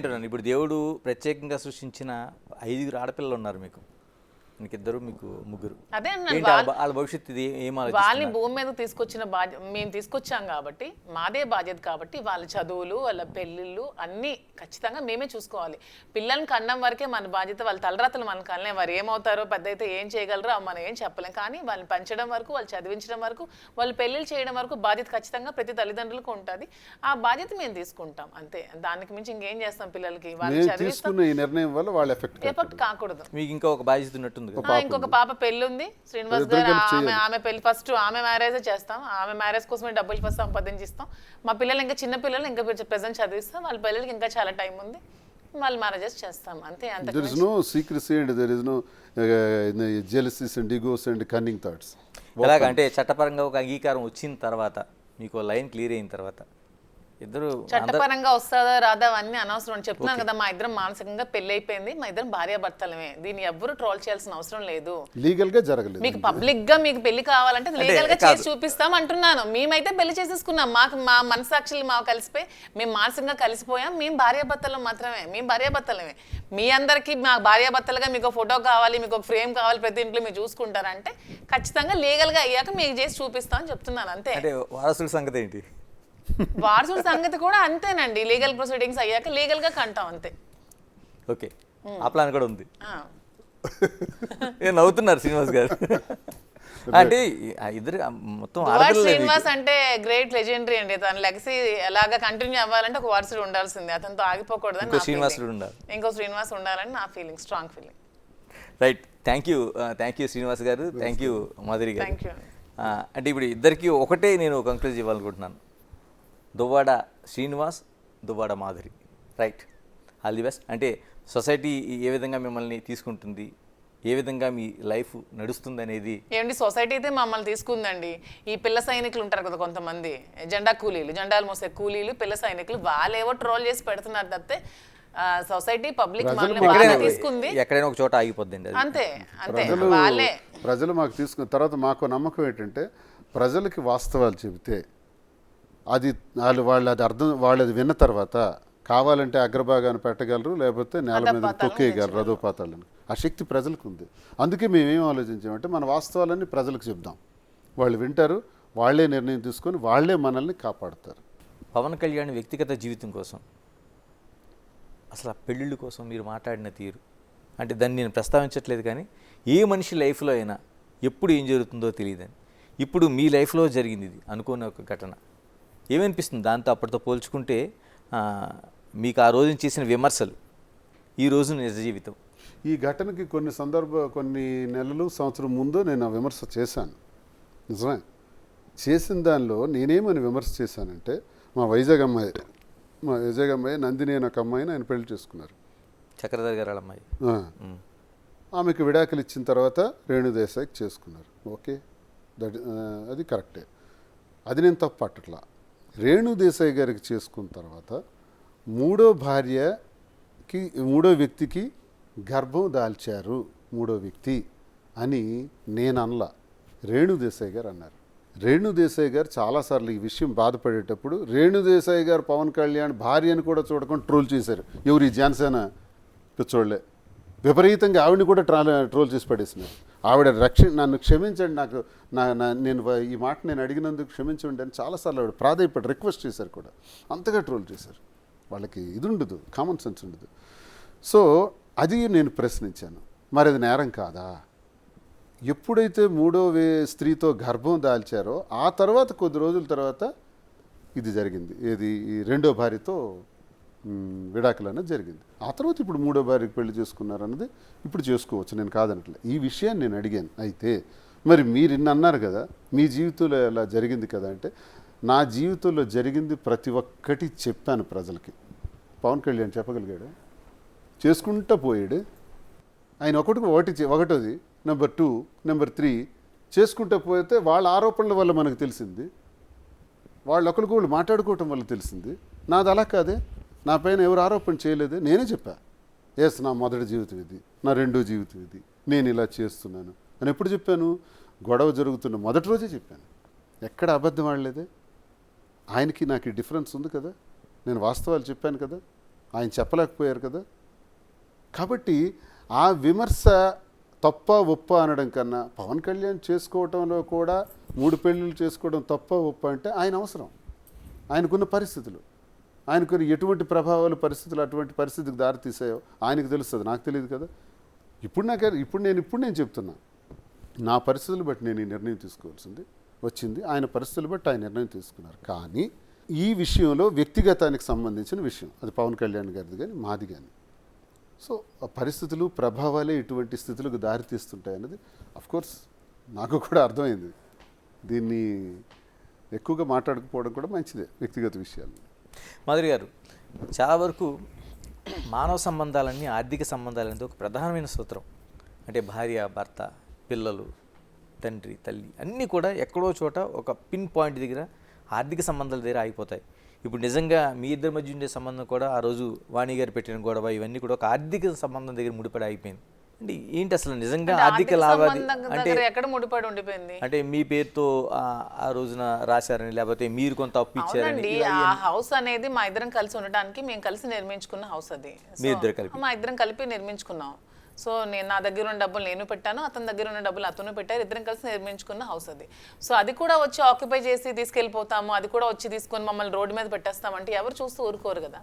అంటున్నాను, ఇప్పుడు దేవుడు ప్రత్యేకంగా సృష్టించిన 5 ఆడపిల్లలు ఉన్నారు మీకు, ఇద్దరు మీకు ముగ్గురు. అదే వాళ్ళ భవిష్యత్తు ఇది ఏం వాళ్ళని భూమి మీద తీసుకొచ్చిన బాధ్యత మేము తీసుకొచ్చాం కాబట్టి మాదే బాధ్యత కాబట్టి వాళ్ళ చదువులు వాళ్ళ పెళ్ళిళ్ళు అన్నీ ఖచ్చితంగా మేమే చూసుకోవాలి. పిల్లల్ని కన్నం వరకే మన బాధ్యత. వాళ్ళ తలరాతలు మన కళ్ళనే, వారు ఏమవుతారో పెద్ద అయితే ఏం చేయగలరో మనం ఏం చెప్పలేం. కానీ వాళ్ళని పెంచడం వరకు, వాళ్ళు చదివించడం వరకు, వాళ్ళు పెళ్ళిళ్ళు చేయడం వరకు బాధ్యత ఖచ్చితంగా ప్రతి తల్లిదండ్రులకు ఉంటుంది. ఆ బాధ్యత మేము తీసుకుంటాం అంతే. దానికి మించి ఇంకేం చేస్తాం పిల్లలకి? వాళ్ళు చదివిస్తాం, ఎఫెక్ట్ కాకూడదు. మీకు ఇంకా ఒక బాధ్యత ఉన్నట్టు. ఇంకొక పాప పెళ్లి ఉంది, శ్రీనివాస్ గారు. ఆమె పెళ్లి ఫస్ట్ ఆమె మ్యారేజ్ చేస్తాం. ఆమె మ్యారేజ్ కోసమే డబ్బులు ఫస్ట్ సంపాదించిస్తాం. మా పిల్లలు ఇంకా చిన్న పిల్లలు ఇంకా ప్రెజెంట్ చదివిస్తాం. వాళ్ళ పిల్లలకి ఇంకా చాలా టైం ఉంది, వాళ్ళు మ్యారేజెస్ చేస్తాం అంతే. There is no secrecy and there is no jealousies and egos and cunning thoughts. ఎలాగంటే చట్టపరంగా ఒక అంగీకారం వచ్చిన తర్వాత, మీకు లైన్ క్లియర్ అయిన తర్వాత ఇద్దరు చట్టపరంగా వస్తుందా రాదా అన్నీ అనవసరం. చెప్తున్నాను కదా, మా ఇద్దరం మానసికంగా పెళ్లి అయిపోయింది, మా ఇద్దరం భార్యాభర్తలమే. దీన్ని ఎవ్వరు ట్రోల్ చేయాల్సిన అవసరం లేదు. లీగల్ గా జరగలేదు. మీకు పబ్లిక్ గా మీకు పెళ్లి కావాలంటే లీగల్ గా చేసి చూపిస్తాం అంటున్నాను. మేమైతే పెళ్లి చేసేసుకున్నాం, మాకు మా మనసాక్షులు మాకు కలిసిపోయి మేము మానసికంగా కలిసిపోయాం. మేము భార్యాభర్తలు మాత్రమే, మేము భార్యాభర్తలమే. మీ అందరికి మా భార్యాభర్తలుగా మీకు ఫోటో కావాలి, మీకు ఒక ఫ్రేమ్ కావాలి, ప్రతి ఇంట్లో మీరు చూసుకుంటారంటే ఖచ్చితంగా లీగల్ గా అయ్యాక మీకు చేసి చూపిస్తాం అని చెప్తున్నాను అంతే. వారసుల సంగతి ఏంటి? వారసుల సంగతి కూడా అంతేనండి, లీగల్ ప్రొసీడింగ్స్ అయ్యాక లీగల్ గా కంటాం అంతే. ఓకే, ఆ ప్లాన్ కూడా ఉంది. నవ్వుతున్నారు శ్రీనివాస్ గారు. అంటే ఇద్దరు మొత్తం శ్రీనివాస్ అంటే గ్రేట్ లెజెండరీ అండి. తన లెగసీ ఎలాగా కంటిన్యూ అవ్వాలంటే ఒక వారసుడు ఉండాల్సిందే, అతనితో ఆగిపోకూడదని. ఇంకో శ్రీనివాస్ ఉండాలని నా feeling, strong feeling. Right, thank you Srinivas గారు, థ్యాంక్ యూ మాధురి గారు. అంటే ఇప్పుడు ఇద్దరికి ఒకటే నేను కంక్లూజ్ ఇవ్వాలనుకుంటున్నాను, Duvvada Srinivas, Duvvada Madhuri. Right, all the best. అంటే సొసైటీ ఏ విధంగా మిమ్మల్ని తీసుకుంటుంది, ఏ విధంగా మీ లైఫ్ నడుస్తుంది అనేది. ఏమండి, సొసైటీ అయితే మమ్మల్ని తీసుకుందండి. ఈ పిల్ల సైనికులు ఉంటారు కదా కొంతమంది, జెండా కూలీలు, జెండాలు మోసే కూలీలు, పిల్ల సైనికులు, వాళ్ళేవో ట్రోల్ చేసి పెడుతున్నారు తప్పితే సొసైటీ పబ్లిక్ తీసుకుంది. ఎక్కడైనా ఒక చోట ఆగిపోద్దండి అంతే అంతే. వాళ్ళే ప్రజలు మాకు తీసుకున్న తర్వాత మాకు నమ్మకం ఏంటంటే, ప్రజలకి వాస్తవాలు చెబితే అది వాళ్ళు అది విన్న తర్వాత కావాలంటే అగ్రభాగాన్ని పెట్టగలరు, లేకపోతే నేల మీద తొక్కేయగలరు రథోపాతాలని. ఆ శక్తి ప్రజలకు ఉంది. అందుకే మేమేం ఆలోచించామంటే, మన వాస్తవాలన్నీ ప్రజలకు చెప్దాం, వాళ్ళు వింటారు, వాళ్లే నిర్ణయం తీసుకొని వాళ్లే మనల్ని కాపాడుతారు. పవన్ కళ్యాణ్ వ్యక్తిగత జీవితం కోసం, అసలు ఆ పెళ్ళిళ్ళ కోసం మీరు మాట్లాడిన తీరు, అంటే దాన్ని నేను ప్రస్తావించట్లేదు, కానీ ఏ మనిషి లైఫ్లో అయినా ఎప్పుడు ఏం జరుగుతుందో తెలియదని, ఇప్పుడు మీ లైఫ్లో జరిగింది ఇది అనుకోని ఒక ఘటన, ఏమనిపిస్తుంది దాంతో అప్పటితో పోల్చుకుంటే? మీకు ఆ రోజు చేసిన విమర్శలు, ఈ రోజు నిజ జీవితం. ఈ ఘటనకి కొన్ని నెలలు, సంవత్సరం ముందు నేను ఆ విమర్శ చేశాను. నిజమే, చేసిన దానిలో నేనేమని విమర్శ చేశానంటే, మా వైజాగ్ అమ్మాయి నందిని అనే ఒక అమ్మాయిని ఆయన పెళ్లి చేసుకున్నారు, చక్రధర్ గారు అమ్మాయి. ఆమెకు విడాకులు ఇచ్చిన తర్వాత రేణుదేశాయికి చేసుకున్నారు. ఓకే, అది కరెక్టే, అది నేను తప్పు పట్టట్లా. రేణుదేశాయి గారికి చేసుకున్న తర్వాత మూడో వ్యక్తికి గర్భం దాల్చారు మూడో వ్యక్తి అని నేను అనలా, రేణుదేశాయి గారు అన్నారు. రేణుదేశాయి గారు చాలాసార్లు ఈ విషయం బాధపడేటప్పుడు రేణుదేశాయి గారు పవన్ కళ్యాణ్ భార్యను కూడా చూడకుండా ట్రోల్ చేశారు. ఎవరు? ఈ జనసేన పిచ్చోళ్లే విపరీతంగా ఆవిడని కూడా ట్రోల్ చేసి పడేసినారు. ఆవిడ నన్ను క్షమించండి, నేను ఈ మాట నేను అడిగినందుకు క్షమించండి అని చాలాసార్లు ఆవిడ ప్రాధాయపడి రిక్వెస్ట్ చేశారు కూడా. అంతగా ట్రోల్ చేశారు. వాళ్ళకి ఇది ఉండదు, కామన్ సెన్స్ ఉండదు. సో అది నేను ప్రశ్నించాను, మరి అది నేరం కాదా? ఎప్పుడైతే మూడో స్త్రీతో గర్భం దాల్చారో ఆ తర్వాత కొద్ది రోజుల తర్వాత ఇది జరిగింది. ఏది? ఈ రెండో భార్యతో విడాకులు అనేది జరిగింది. ఆ తర్వాత ఇప్పుడు మూడో భార్యకి పెళ్లి చేసుకున్నారన్నది ఇప్పుడు చేసుకోవచ్చు, నేను కాదనట్లే. ఈ విషయాన్ని నేను అడిగాను. అయితే మరి మీరు ఇన్ని అన్నారు కదా, మీ జీవితంలో ఎలా జరిగింది కదా అంటే, నా జీవితంలో జరిగింది ప్రతి ఒక్కటి చెప్పాను ప్రజలకి. పవన్ కళ్యాణ్ చెప్పగలిగాడు, చేసుకుంటూ పోయాడు. ఆయన ఒకటోది, నెంబర్ 2, నెంబర్ 3 చేసుకుంటూ పోతే వాళ్ళ ఆరోపణల వల్ల మనకు తెలిసింది, వాళ్ళు ఒకరికొకళ్ళు మాట్లాడుకోవటం వల్ల తెలిసింది. నాది అలా కాదే, నా పైన ఎవరు ఆరోపణ చేయలేదే, నేనే చెప్పా. ఎస్, నా మొదటి జీవితం ఇది, నా రెండో జీవితం ఇది, నేను ఇలా చేస్తున్నాను అని ఎప్పుడు చెప్పాను? గొడవ జరుగుతున్న మొదటి రోజే చెప్పాను. ఎక్కడ అబద్ధం ఆడలేదే. ఆయనకి నాకు డిఫరెన్స్ ఉంది కదా, నేను వాస్తవాలు చెప్పాను కదా. ఆయన చెప్పలేకపోయారు కదా. కాబట్టి ఆ విమర్శ తప్ప ఒప్ప అనడం కన్నా పవన్ కళ్యాణ్ చేసుకోవటంలో కూడా 3 పెళ్ళిళ్ళు చేసుకోవడం తప్ప ఒప్ప అంటే ఆయన అవసరం, ఆయనకున్న పరిస్థితులు, ఆయనకున్న ఎటువంటి ప్రభావాలు పరిస్థితులు అటువంటి పరిస్థితికి దారితీసాయో ఆయనకు తెలుస్తుంది, నాకు తెలియదు కదా. ఇప్పుడు నేను చెప్తున్నా, నా పరిస్థితులు బట్టి నేను ఈ నిర్ణయం తీసుకోవాల్సింది వచ్చింది, ఆయన పరిస్థితులు బట్టి ఆయన నిర్ణయం తీసుకున్నారు. కానీ ఈ విషయంలో వ్యక్తిగతానికి సంబంధించిన విషయం, అది పవన్ కళ్యాణ్ గారిది కానీ మాది కానీ. సో ఆ పరిస్థితులు ప్రభావాలే ఇటువంటి స్థితులకు దారితీస్తుంటాయి అన్నది అఫ్కోర్స్ నాకు కూడా అర్థమైంది. దీన్ని ఎక్కువగా మాట్లాడకపోవడం కూడా మంచిదే వ్యక్తిగత విషయాలు. మాధురి గారు, చాలా వరకు మానవ సంబంధాలన్నీ ఆర్థిక సంబంధాలనేది ఒక ప్రధానమైన సూత్రం. అంటే భార్య, భర్త, పిల్లలు, తండ్రి, తల్లి అన్నీ కూడా ఎక్కడో చోట ఒక పిన్ పాయింట్ దగ్గర ఆర్థిక సంబంధాల దగ్గర ఆగిపోతాయి. ఇప్పుడు నిజంగా మీ ఇద్దరి మధ్య ఉండే సంబంధం కూడా ఆ రోజు వాణి గారు పెట్టిన గొడవ ఇవన్నీ కూడా ఒక ఆర్థిక సంబంధం దగ్గర ముడిపడి ఆగిపోయింది. అంటే ఏంటి అసలు నిజంగా ఆర్థిక లావాదేవీ అంటే ఎక్కడ ముడిపడి ఉండిపోయింది? అంటే మీ పేరుతో ఆ రోజున రాశారని, లేకపోతే మీరు కొంత అప్పు ఇచ్చారని? ఆ హౌస్ అనేది మా ఇద్దరం కలిసి ఉండడానికి మేము కలిసి నిర్మించుకున్న హౌస్ అది. మీ ఇద్దరు కలిపి? మా ఇద్దరం కలిపి నిర్మించుకున్నాం. సో నా దగ్గర ఉన్న డబ్బులు నేను పెట్టాను, అతని దగ్గర ఉన్న డబ్బులు అతను పెట్టారు, ఇద్దరం కలిసి నిర్మించుకున్న హౌస్ అది. సో అది కూడా వచ్చి ఆక్యుపై చేసి తీసుకెళ్ళిపోతాము, అది కూడా వచ్చి తీసుకొని మమ్మల్ని రోడ్డు మీద పెట్టేస్తామంటే ఎవరు చూస్తూ ఊరుకోరు కదా.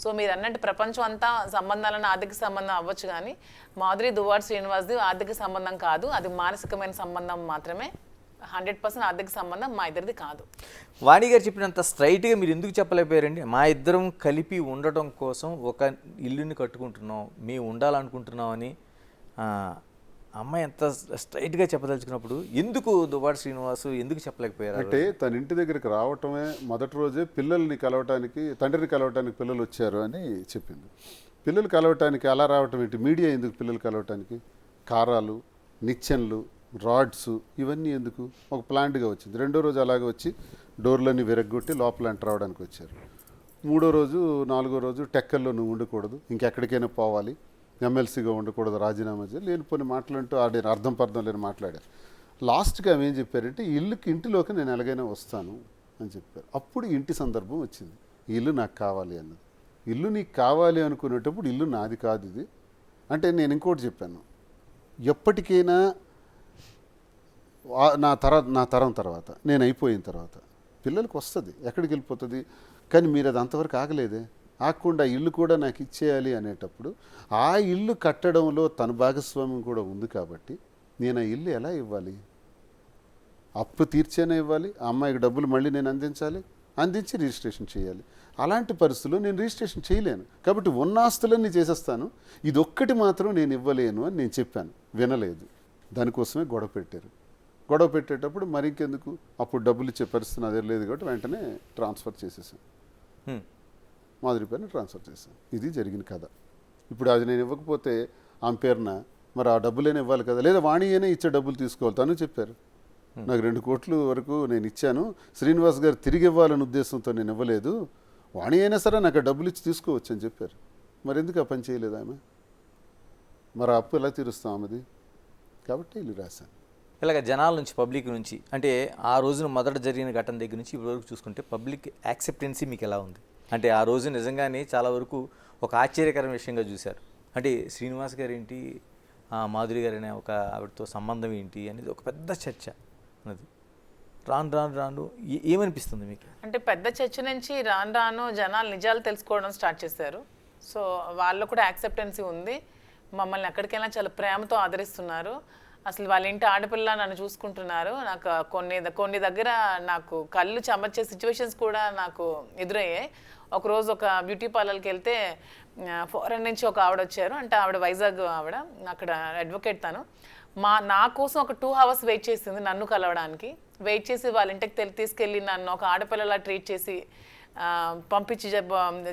సో మీరు అన్నట్టు ప్రపంచం అంతా సంబంధాలను ఆర్థిక సంబంధం అవ్వచ్చు, కానీ మాధురి దువ్వాడ శ్రీనివాస్ది ఆర్థిక సంబంధం కాదు, అది మానసికమైన సంబంధం మాత్రమే. 100% ఆర్థిక సంబంధం మా ఇద్దరిది కాదు. వాణి గారు చెప్పినంత స్ట్రైట్గా మీరు ఎందుకు చెప్పలేకపోయారండి? మా ఇద్దరం కలిపి ఉండటం కోసం ఒక ఇల్లుని కట్టుకుంటున్నాం, మేము ఉండాలనుకుంటున్నాం అని అమ్మాయి ఎంత స్ట్రైట్గా చెప్పదలుచుకున్నప్పుడు ఎందుకు దువ్వాడ శ్రీనివాసు ఎందుకు చెప్పలేకపోయారు? అంటే తన ఇంటి దగ్గరికి రావటమే మొదటి రోజే పిల్లల్ని కలవటానికి, తండ్రిని కలవటానికి పిల్లలు వచ్చారు అని చెప్పింది. పిల్లలు కలవటానికి అలా రావటం ఏంటి? మీడియా ఎందుకు పిల్లలు కలవటానికి? కారాలు, నిచ్చెన్లు, రాడ్స్ ఇవన్నీ ఎందుకు? ఒక ప్లాంట్గా వచ్చింది. 2వ రోజు అలాగే వచ్చి డోర్లన్నీ విరగ్గొట్టి లోపల ఎంటర్ అవడానికి వచ్చారు. 3వ రోజు 4వ రోజు టెక్కల్లో నువ్వు ఉండకూడదు, ఇంకెక్కడికైనా పోవాలి, ఎమ్మెల్సీగా ఉండకూడదు, రాజీనామా చేయాలి, లేనిపోని మాటలంటూ ఆడిన అర్థం పర్థం లేని మాట్లాడారు. లాస్ట్గా ఆమె ఏం చెప్పారంటే ఇంటిలోకి నేను ఎలాగైనా వస్తాను అని చెప్పారు. అప్పుడు ఇంటి సందర్భం వచ్చింది, ఈ ఇల్లు నాకు కావాలి అన్నది. ఇల్లు నీకు కావాలి అనుకునేటప్పుడు ఇల్లు నాది కాదు ఇది అంటే. నేను ఇంకోటి చెప్పాను, ఎప్పటికైనా నా తరం తర్వాత నేను అయిపోయిన తర్వాత పిల్లలకు వస్తుంది, ఎక్కడికి వెళ్ళిపోతుంది. కానీ మీరు అది అంతవరకు ఆగలేదే, ఆగకుండా ఇల్లు కూడా నాకు ఇచ్చేయాలి అనేటప్పుడు ఆ ఇల్లు కట్టడంలో తన భాగస్వామ్యం కూడా ఉంది కాబట్టి నేను ఆ ఇల్లు ఎలా ఇవ్వాలి? అప్పు తీర్చేనే ఇవ్వాలి, ఆ అమ్మాయికి డబ్బులు మళ్ళీ నేను అందించి రిజిస్ట్రేషన్ చేయాలి. అలాంటి పరిస్థితుల్లో నేను రిజిస్ట్రేషన్ చేయలేను కాబట్టి ఉన్న ఆస్తులన్నీ చేసేస్తాను, ఇది ఒక్కటి మాత్రం నేను ఇవ్వలేను అని నేను చెప్పాను. వినలేదు, దానికోసమే గొడవ పెట్టారు. గొడవ పెట్టేటప్పుడు మరి ఇంకెందుకు, అప్పుడు డబ్బులు ఇచ్చే పరిస్థితి అదే లేదు కాబట్టి వెంటనే ట్రాన్స్ఫర్ చేసేసాను, మాధురి పేరున ట్రాన్స్ఫర్ చేశాను. ఇది జరిగిన కథ. ఇప్పుడు అది నేను ఇవ్వకపోతే ఆమె పేరున మరి ఆ డబ్బులైనా ఇవ్వాలి కదా, లేదా వాణి అయినా ఇచ్చే డబ్బులు తీసుకోవాలి. తను చెప్పారు నాకు 2 కోట్ల వరకు నేను ఇచ్చాను, శ్రీనివాస్ గారు తిరిగి ఇవ్వాలనే ఉద్దేశంతో నేను ఇవ్వలేదు, వాణి అయినా సరే నాకు ఆ డబ్బులు ఇచ్చి తీసుకోవచ్చు అని చెప్పారు. మరి ఎందుకు ఆ పని చేయలేదు ఆమె? మరి ఆ అప్పు ఎలా తీరుస్తాం ఆమెది? కాబట్టి ఇల్లు రాశాను. ఇలాగ జనాల నుంచి, పబ్లిక్ నుంచి, అంటే ఆ రోజున మొదట జరిగిన ఘటన దగ్గర నుంచి ఇప్పటివరకు చూసుకుంటే పబ్లిక్ యాక్సెప్టెన్సీ మీకు ఎలా ఉంది? అంటే ఆ రోజు నిజంగానే చాలా వరకు ఒక ఆశ్చర్యకరమైన విషయంగా చూశారు. అంటే శ్రీనివాస్ గారు ఏంటి, మాధురి గారు అనే ఒక ఆవిడతో సంబంధం ఏంటి అనేది ఒక పెద్ద చర్చ అన్నది. రాను ఏమనిపిస్తుంది మీకు? అంటే పెద్ద చర్చ నుంచి రాను జనాలు నిజాలు తెలుసుకోవడం స్టార్ట్ చేశారు. సో వాళ్ళు కూడా యాక్సెప్టెన్సీ ఉంది, మమ్మల్ని ఎక్కడికైనా చాలా ప్రేమతో ఆదరిస్తున్నారు. అసలు వాళ్ళ ఇంటి ఆడపిల్ల నన్ను చూసుకుంటున్నారు. నాకు కొన్ని దగ్గర నాకు కళ్ళు చెమర్చే సిచ్యువేషన్స్ కూడా నాకు ఎదురయ్యాయి. ఒకరోజు ఒక బ్యూటీ పార్లర్కి వెళ్తే ఫారెన్ నుంచి ఒక ఆవిడ వచ్చారు. అంటే ఆవిడ వైజాగ్ ఆవిడ, అక్కడ అడ్వకేట్ తను. నా కోసం ఒక 2 hours వెయిట్ చేసింది నన్ను కలవడానికి. వెయిట్ చేసి వాళ్ళ ఇంటికి తీసుకెళ్ళి నన్ను ఒక ఆడపిల్లలా ట్రీట్ చేసి పంపించి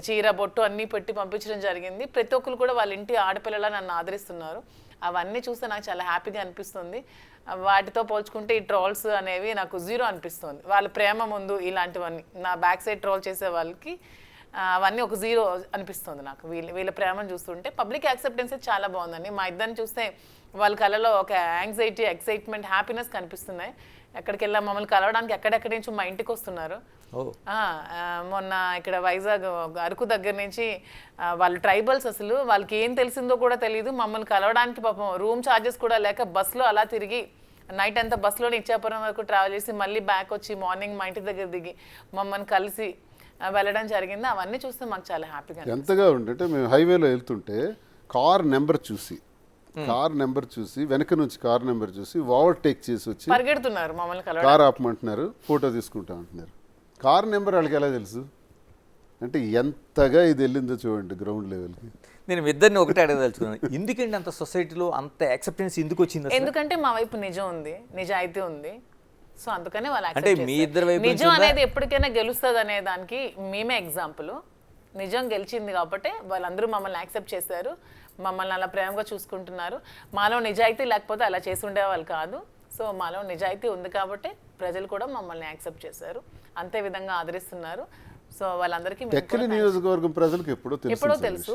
చీర బొట్టు అన్నీ పెట్టి పంపించడం జరిగింది. ప్రతి ఒక్కరు కూడా వాళ్ళ ఇంటి ఆడపిల్లలా నన్ను ఆదరిస్తున్నారు. అవన్నీ చూస్తే నాకు చాలా హ్యాపీగా అనిపిస్తుంది. వాటితో పోల్చుకుంటే ఈ ట్రోల్స్ అనేవి నాకు 0 అనిపిస్తుంది. వాళ్ళ ప్రేమ ముందు ఇలాంటివన్నీ నా బ్యాక్ సైడ్ ట్రోల్ చేసే వాళ్ళకి అవన్నీ ఒక 0 అనిపిస్తుంది నాకు. వీళ్ళ ప్రేమను చూస్తుంటే పబ్లిక్ యాక్సెప్టెన్స్ చాలా బాగుందండి. మా ఇద్దరిని చూస్తే వాళ్ళ కళలో ఒక యాంగ్జైటీ, ఎక్సైట్మెంట్, హ్యాపీనెస్ కనిపిస్తున్నాయి. ఎక్కడికి వెళ్ళా మమ్మల్ని కలవడానికి ఎక్కడెక్కడి నుంచి మా ఇంటికి వస్తున్నారు. ఓ మొన్న ఇక్కడ వైజాగ్ అరకు దగ్గర నుంచి వాళ్ళు ట్రైబల్స్, అసలు వాళ్ళకి ఏం తెలిసిందో కూడా తెలియదు. మమ్మల్ని కలవడానికి పాపం రూమ్ ఛార్జెస్ కూడా లేక బస్సులో అలా తిరిగి నైట్ అంతా బస్సులో ఇచ్చాపురం వరకు ట్రావెల్ చేసి మళ్ళీ బ్యాక్ వచ్చి మార్నింగ్ మా ఇంటి దగ్గర దిగి మమ్మల్ని కలిసి వెళ్ళడం జరిగింది. అవన్నీ చూస్తే మాకు చాలా హ్యాపీగా ఎంతగా ఉంటే మేము హైవేలో వెళ్తుంటే కార్ నెంబర్ చూసి వెనక నుంచి కార్ నెంబర్ చూసి ఓవర్టేక్ చేసి వచ్చి పరిగెడుతున్నారు మమ్మల్ని కలవడం. కార్ ఆపమంటున్నారు, ఫోటో తీసుకుంటా అంటున్నారు. కార్ నెంబర్ వాళ్ళకి ఎలా తెలుసు అంటే ఎంతగా ఇది వెళ్ళిందో చూడండి గ్రౌండ్ లెవెల్కి. నేను మీ ఇద్దరిని ఒకటే అడగదలుచుకున్నాను, ఎందుకంటే అంత సొసైటీలో అంత యాక్సెప్టెన్స్ ఎందుకు వచ్చింది అసలు? ఎందుకంటే మా వైపు నిజం ఉంది, నిజాయితీ ఉంది. సో అందుకనే వాళ్ళు అంటే accept మీ చేస్తారు. ఇద్దరి వైపు నిజం అనేది ఎప్పటికైనా గెలుస్తుంది అనే దానికి మేమే ఎగ్జాంపుల్. నిజం గెలిచింది కాబట్టి వాళ్ళందరూ మమ్మల్ని యాక్సెప్ట్ చేశారు, మమ్మల్ని అలా ప్రేమగా చూసుకుంటున్నారు. మాలో నిజాయితీ లేకపోతే అలా చేసి ఉండేవాళ్ళు కాదు. సో మాలో నిజాయితీ ఉంది కాబట్టి ప్రజలు కూడా మమ్మల్ని యాక్సెప్ట్ చేశారు, అంతే విధంగా ఆదరిస్తున్నారు. సో వాళ్ళందరికీ మేము టెక్కలి నియోజకవర్గం ప్రజలకు ఎప్పుడో ఎప్పుడో తెలుసు తెలుసు.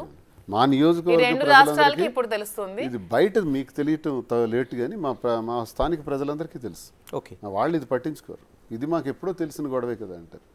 మా ఈ నియోజకవర్గ రెండు రాష్ట్రాలకి ప్రజలందరికీ ఇప్పుడు తెలుస్తుంది. ఇది బయట మీకు తెలియటం లేట్ కానీ మా స్థానిక ప్రజలందరికీ తెలుసు. ఓకే, వాళ్ళు ఇది పట్టించుకోరు, ఇది మాకు ఎప్పుడో తెలిసిన గొడవే కదా అంటారు.